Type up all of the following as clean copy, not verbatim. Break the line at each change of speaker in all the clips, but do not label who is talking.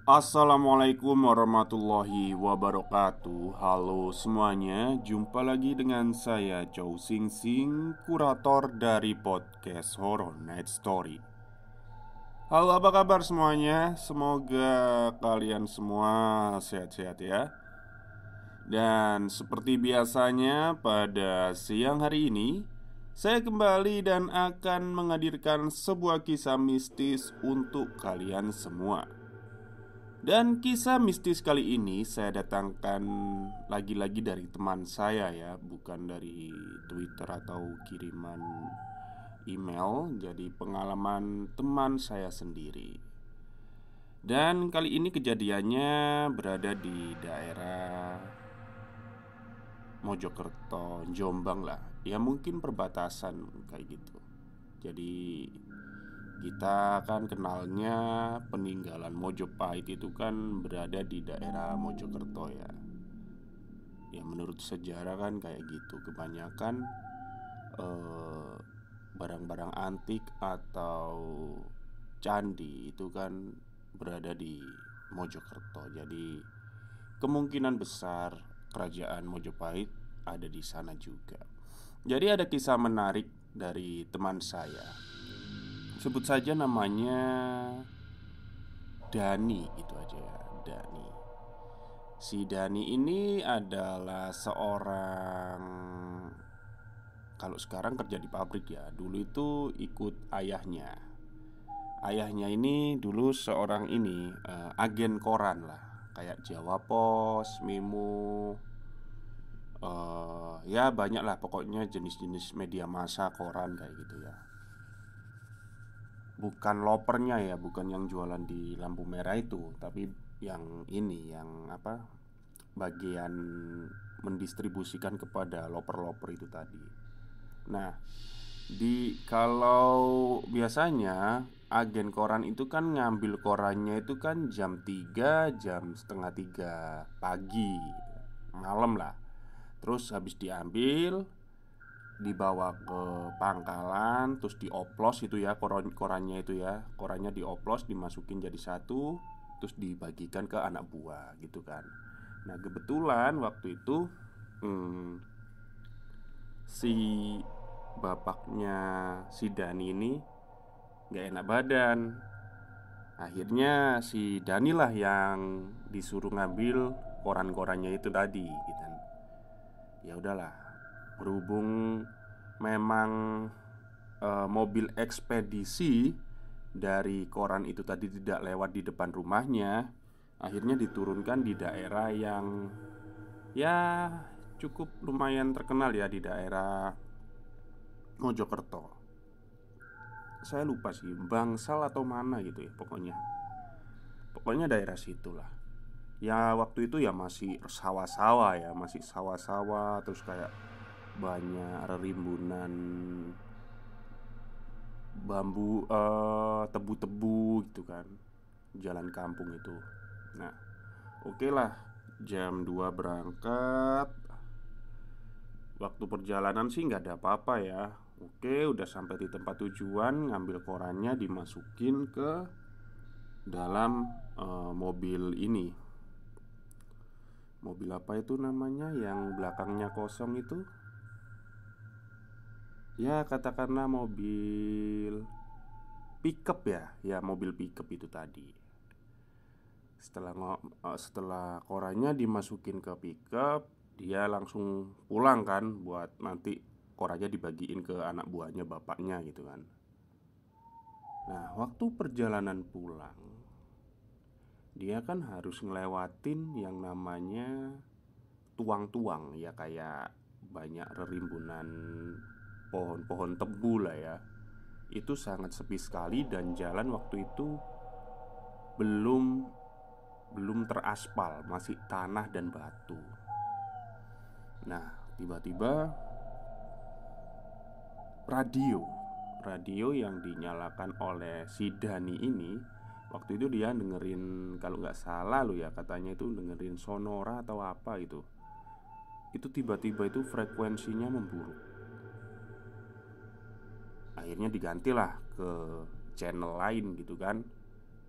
Assalamualaikum warahmatullahi wabarakatuh. Halo semuanya, jumpa lagi dengan saya Chow Sing Sing, kurator dari podcast Horror Night Story. Halo, apa kabar semuanya? Semoga kalian semua sehat-sehat ya. Dan seperti biasanya pada siang hari ini, saya kembali dan akan menghadirkan sebuah kisah mistis untuk kalian semua. Dan kisah mistis kali ini saya datangkan lagi-lagi dari teman saya ya, bukan dari Twitter atau kiriman email. Jadi pengalaman teman saya sendiri. Dan kali ini kejadiannya berada di daerah Mojokerto, Jombang lah. Ya mungkin perbatasan kayak gitu. Jadi kita kan kenalnya peninggalan Mojopahit itu kan berada di daerah Mojokerto ya. Ya menurut sejarah kan kayak gitu. Kebanyakan eh, barang-barang antik atau candi itu kan berada di Mojokerto. Jadi kemungkinan besar kerajaan Mojopahit ada di sana juga. Jadi ada kisah menarik dari teman saya. Sebut saja namanya Dani, itu aja ya, Dani. Si Dani ini adalah seorang, kalau sekarang kerja di pabrik ya. Dulu itu ikut ayahnya. Ayahnya ini dulu seorang ini agen koran lah, kayak Jawa Pos, Memo, ya banyak lah pokoknya jenis-jenis media massa koran kayak gitu ya. Bukan lopernya ya, bukan yang jualan di lampu merah itu, tapi yang ini, yang apa, bagian mendistribusikan kepada loper-loper itu tadi. Nah, kalau biasanya agen koran itu kan ngambil korannya itu kan jam 3, jam setengah 3 pagi, malam lah. Terus habis diambil, dibawa ke pangkalan, terus dioplos itu ya, korannya itu ya. Korannya dioplos, dimasukin jadi satu, terus dibagikan ke anak buah gitu kan. Nah kebetulan waktu itu hmm, si bapaknya si Dani ini gak enak badan. Akhirnya si Dani lah yang disuruh ngambil koran-korannya itu tadi gitu kan. Ya udahlah, berhubung memang mobil ekspedisi dari koran itu tadi tidak lewat di depan rumahnya, akhirnya diturunkan di daerah yang ya cukup lumayan terkenal ya, di daerah Mojokerto. Saya lupa sih, Bangsal atau mana gitu ya, pokoknya. Pokoknya daerah situlah. Ya waktu itu ya masih sawah-sawah ya, masih sawah-sawah, terus kayak banyak rimbunan bambu, tebu-tebu gitu kan, jalan kampung itu. Nah, oke lah, jam 2 berangkat. Waktu perjalanan sih nggak ada apa-apa ya. Oke, udah sampai di tempat tujuan, ngambil korannya dimasukin ke dalam mobil ini. Mobil apa itu namanya yang belakangnya kosong itu? Ya katakanlah mobil pickup ya. Ya mobil pickup itu tadi. Setelah korannya dimasukin ke pickup, dia langsung pulang kan, buat nanti korannya dibagiin ke anak buahnya bapaknya gitu kan. Nah waktu perjalanan pulang, dia kan harus ngelewatin yang namanya tuang-tuang ya, kayak banyak rerimbunan pohon-pohon tebu lah ya. Itu sangat sepi sekali dan jalan waktu itu belum belum teraspal, masih tanah dan batu. Nah, tiba-tiba radio radio yang dinyalakan oleh si Dani ini, waktu itu dia dengerin, kalau nggak salah lo ya, katanya itu dengerin Sonora atau apa itu. Itu tiba-tiba itu frekuensinya memburuk. Akhirnya digantilah ke channel lain gitu kan.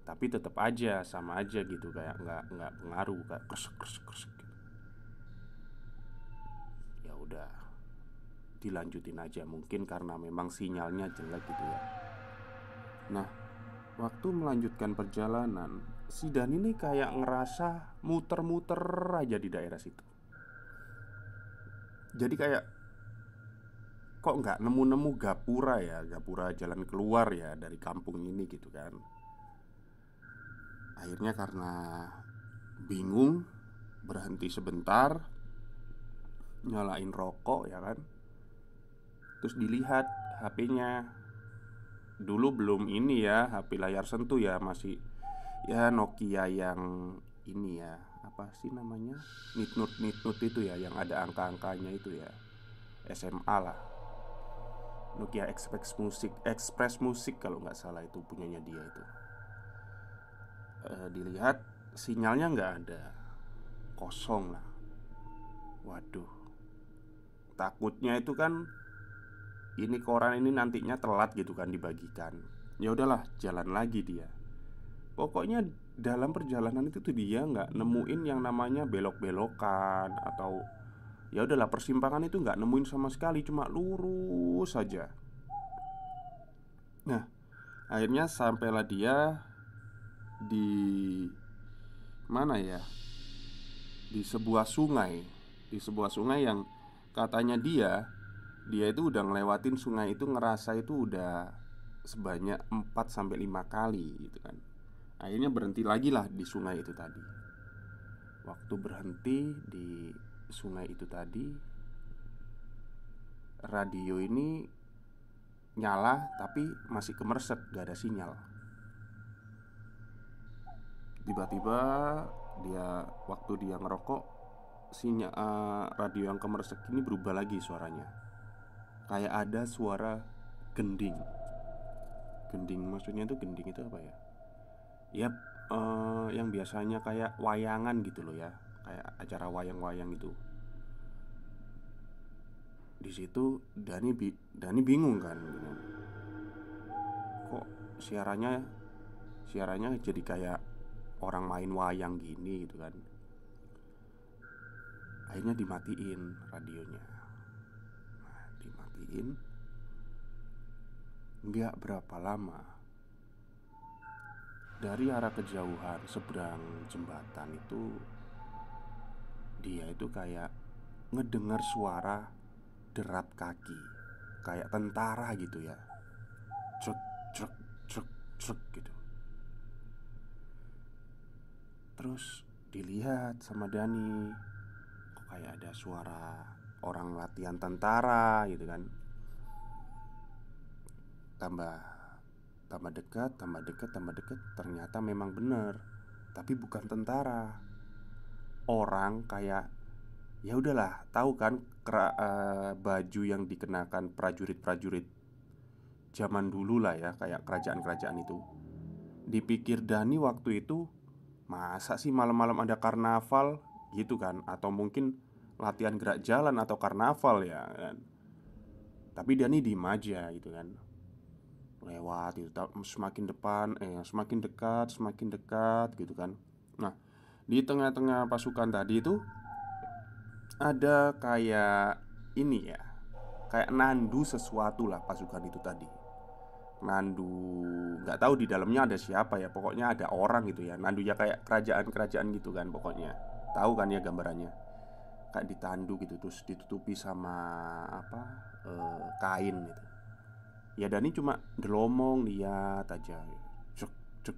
Tapi tetap aja sama aja gitu, kayak nggak pengaruh, kayak kresek kresek kresek gitu. Ya udah, dilanjutin aja, mungkin karena memang sinyalnya jelek gitu ya. Nah, waktu melanjutkan perjalanan, si Dan ini kayak ngerasa muter-muter aja di daerah situ. Jadi kayak kok nggak nemu-nemu gapura ya, gapura jalan keluar ya dari kampung ini gitu kan. Akhirnya karena bingung, berhenti sebentar, nyalain rokok ya kan. Terus dilihat HP-nya. Dulu belum ini ya, HP layar sentuh ya, masih ya Nokia yang ini ya, apa sih namanya, Nitnut itu ya, yang ada angka-angkanya itu ya, SMA lah. Nokia Express Music kalau nggak salah, itu punyanya dia itu. Dilihat sinyalnya nggak ada, kosong lah. Waduh, takutnya itu kan ini koran ini nantinya telat gitu kan dibagikan. Ya udahlah, jalan lagi dia. Pokoknya dalam perjalanan itu tuh dia nggak nemuin yang namanya belok-belokan atau ya udahlah, persimpangan itu nggak nemuin sama sekali, cuma lurus saja. Nah, akhirnya sampailah dia di mana ya? Di sebuah sungai. Di sebuah sungai yang katanya dia itu udah ngelewatin sungai itu, ngerasa itu udah sebanyak 4 sampai 5 kali gitu kan. Akhirnya berhenti lagi lah di sungai itu tadi. Waktu berhenti di sungai itu tadi, radio ini nyala tapi masih kemersek, gak ada sinyal. Tiba-tiba waktu dia ngerokok, radio yang kemersek ini berubah lagi suaranya. Kayak ada suara gending. Gending maksudnya itu, gending itu apa ya? Ya, yang biasanya kayak wayangan gitu loh ya, kayak acara wayang-wayang itu. Di situ Dani bingung kan, gitu. Kok siarannya jadi kayak orang main wayang gini gitu kan. Akhirnya dimatiin radionya. Nah, dimatiin. Nggak berapa lama, dari arah kejauhan seberang jembatan itu, dia itu kayak ngedengar suara derap kaki, kayak tentara gitu ya. Truk, truk, truk, truk gitu. Terus dilihat sama Dani, kok kayak ada suara orang latihan tentara gitu kan. Tambah tambah dekat, tambah dekat, tambah dekat, ternyata memang benar. Tapi bukan tentara. Orang kayak, ya udahlah, tahu kan baju yang dikenakan prajurit-prajurit zaman dulu lah ya, kayak kerajaan-kerajaan itu. Dipikir Dani waktu itu, masa sih malam-malam ada karnaval gitu kan, atau mungkin latihan gerak jalan atau karnaval ya kan. Tapi Dani diem aja gitu kan. Lewat itu, semakin depan, semakin dekat gitu kan. Nah, di tengah-tengah pasukan tadi itu ada kayak ini ya, kayak nandu sesuatu lah pasukan itu tadi. Nandu, nggak tahu di dalamnya ada siapa ya, pokoknya ada orang gitu ya. Nandu ya kayak kerajaan-kerajaan gitu kan pokoknya. Tahu kan ya gambarannya, kayak ditandu gitu, terus ditutupi sama apa, kain gitu. Ya Dani cuma delomong, lihat aja. Cek, cek.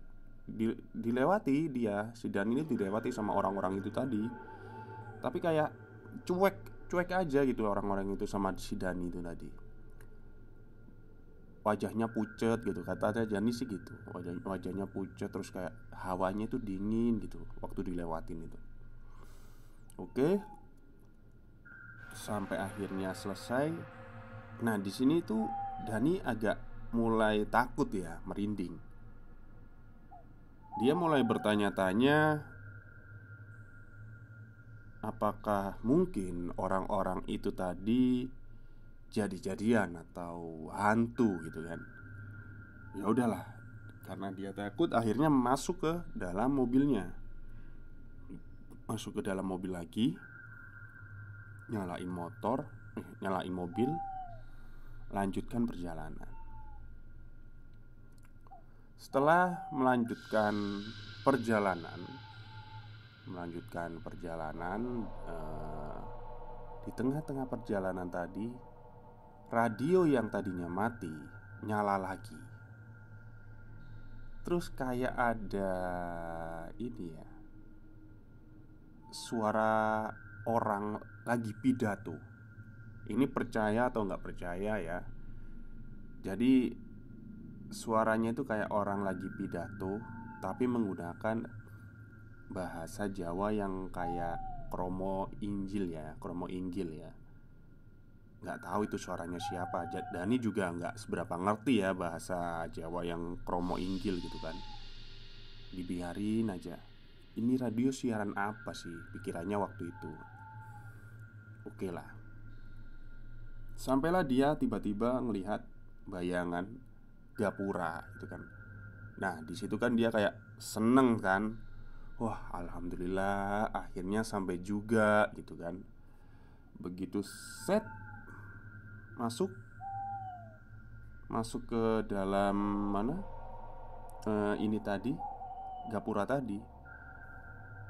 Dilewati dia, si Dani ini dilewati sama orang-orang itu tadi. Tapi kayak cuek aja gitu orang-orang itu sama si Dani itu tadi. Wajahnya pucet gitu, katanya Dani sih gitu. Wajahnya pucet, terus kayak hawanya itu dingin gitu waktu dilewatin itu. Oke, sampai akhirnya selesai. Nah, di sini tuh Dani agak mulai takut ya, merinding. Dia mulai bertanya-tanya, apakah mungkin orang-orang itu tadi jadi-jadian atau hantu gitu kan. Ya udahlah, Karena dia takut, akhirnya masuk ke dalam mobilnya. Masuk ke dalam mobil lagi, nyalain motor, nyalain mobil, lanjutkan perjalanan. Setelah melanjutkan perjalanan, di tengah-tengah perjalanan tadi, radio yang tadinya mati nyala lagi. Terus kayak ada ini ya, suara orang lagi pidato. Ini percaya atau nggak percaya ya. Jadi suaranya itu kayak orang lagi pidato, tapi menggunakan bahasa Jawa yang kayak kromo Injil ya, kromo Inggil ya. Nggak tahu itu suaranya siapa. Dani juga nggak seberapa ngerti ya bahasa Jawa yang kromo Inggil gitu kan. Dibiarin aja. Ini radio siaran apa sih, pikirannya waktu itu. Oke lah. Sampailah dia tiba-tiba ngelihat bayangan gapura gitu kan. Nah, di situ kan dia kayak seneng kan. Wah, alhamdulillah akhirnya sampai juga gitu kan. Begitu set masuk ke dalam mana? Ini tadi, gapura tadi.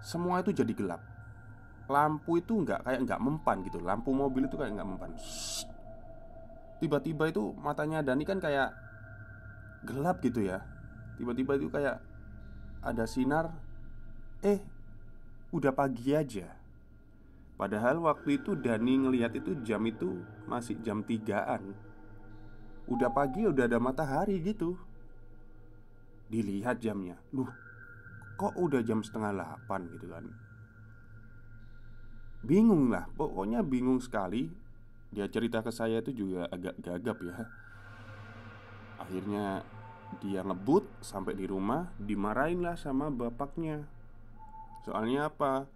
Semua itu jadi gelap. Lampu itu nggak mempan gitu. Lampu mobil itu kayak nggak mempan. Tiba-tiba itu matanya Dani kan kayak gelap gitu ya. Tiba-tiba itu kayak ada sinar. Udah pagi aja. Padahal waktu itu Dani ngelihat itu jam itu masih jam 3-an. Udah pagi, udah ada matahari gitu. Dilihat jamnya, kok udah jam setengah 8 gitu kan. Bingung lah, pokoknya bingung sekali. Dia cerita ke saya itu juga agak gagap ya. Akhirnya dia ngebut sampai di rumah, dimarahin lah sama bapaknya. Soalnya apa?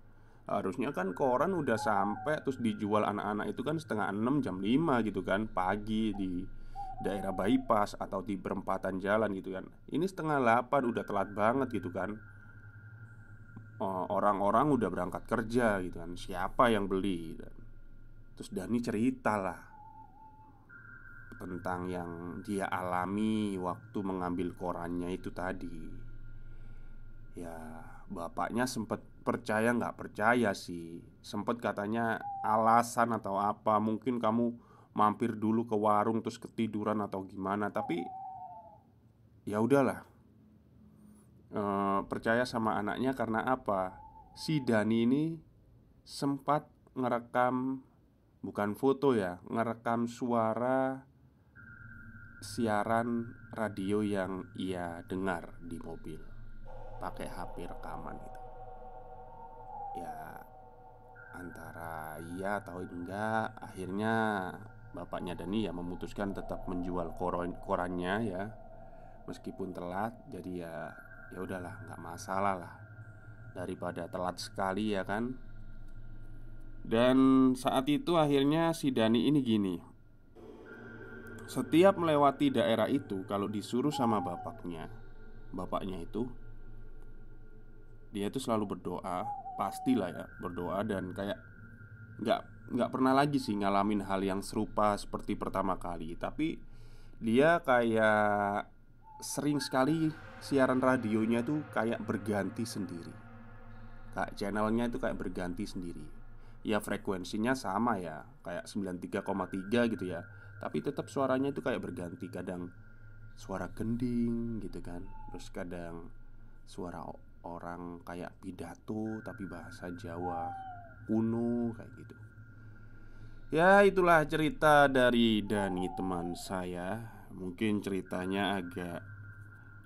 Harusnya kan koran udah sampai terus dijual anak-anak itu kan setengah 6 jam 5 gitu kan, pagi di daerah bypass atau di perempatan jalan gitu kan. Ini setengah 8 udah telat banget gitu kan. Orang-orang udah berangkat kerja gitu kan. Siapa yang beli gitu kan. Terus Dani cerita lah tentang yang dia alami waktu mengambil korannya itu tadi. Ya, bapaknya sempet percaya nggak percaya sih. Sempet katanya alasan atau apa, mungkin kamu mampir dulu ke warung terus ketiduran atau gimana. Tapi ya udahlah, percaya sama anaknya karena apa? Si Dani ini sempat ngerekam, bukan foto ya, ngerekam suara siaran radio yang ia dengar di mobil pakai HP rekaman gitu. Ya, antara iya atau enggak, akhirnya bapaknya Dani ya memutuskan tetap menjual korannya ya, meskipun telat. Jadi ya udahlah, nggak masalah lah, daripada telat sekali ya kan. Dan saat itu akhirnya si Dani ini gini. Setiap melewati daerah itu, kalau disuruh sama bapaknya itu, dia itu selalu berdoa, pastilah ya berdoa. Dan kayak nggak nggak pernah lagi sih ngalamin hal yang serupa seperti pertama kali. Tapi dia kayak sering sekali siaran radionya tuh kayak berganti sendiri. Kayak channelnya itu kayak berganti sendiri. Ya frekuensinya sama ya, kayak 93,3 gitu ya. Tapi tetap suaranya itu kayak berganti. Kadang suara gending gitu kan. Terus kadang suara orang kayak pidato tapi bahasa Jawa kuno kayak gitu. Ya itulah cerita dari Dani teman saya. Mungkin ceritanya agak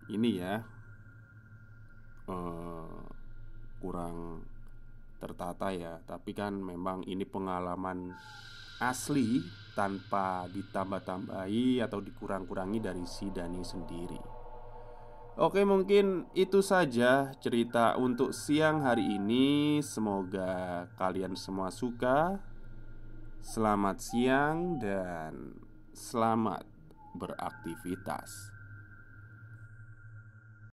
ini ya, kurang tertata ya. Tapi kan memang ini pengalaman asli tanpa ditambah-tambahi atau dikurang-kurangi dari si Dani sendiri. Oke, mungkin itu saja cerita untuk siang hari ini. Semoga kalian semua suka. Selamat siang dan selamat beraktivitas.